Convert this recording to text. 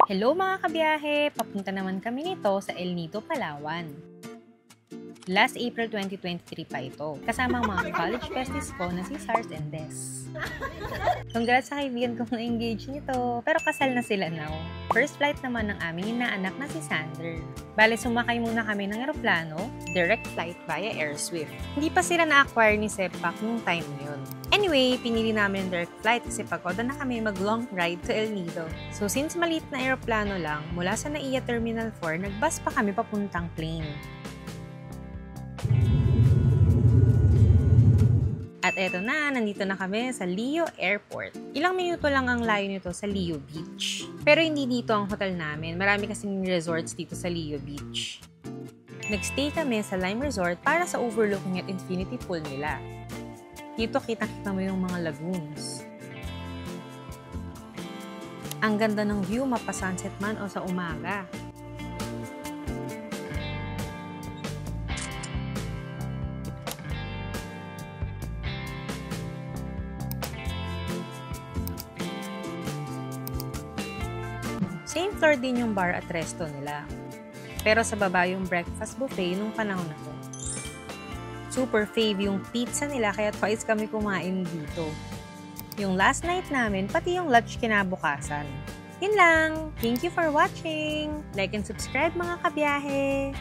Hello mga kabiyahe! Papunta naman kami nito sa El Nido, Palawan. Last April 2023 pa ito, kasama ang mga college besties ko na si Sars and Des. Congrats sa kaibigan kong na-engage nito, pero kasal na sila now. First flight naman ng aming inaanak na si Sander. Bale, sumakay muna kami ng eroplano, direct flight via AirSwift. Hindi pa sila na-acquire ni Sepak nung time na yun. Anyway, pinili namin direct flight kasi pagod na kami mag-long ride to El Nido. So since maliit na eroplano lang, mula sa NAIA Terminal 4, nag-bus pa kami papuntang plane. At eto na, nandito na kami sa Lio Airport. Ilang minuto lang ang layo nito sa Lio Beach. Pero hindi dito ang hotel namin, marami kasing resorts dito sa Lio Beach. Nagstay kami sa Lime Resort para sa overlooking at infinity pool nila. Dito kita-kita mo yung mga lagoons. Ang ganda ng view, mapa-sunset man o sa umaga. Same floor din yung bar at resto nila. Pero sa baba yung breakfast buffet nung panahon na to. Super fave yung pizza nila kaya twice kami kumain dito. Yung last night namin, pati yung lunch kinabukasan. Yun lang! Thank you for watching! Like and subscribe mga kabiyahe!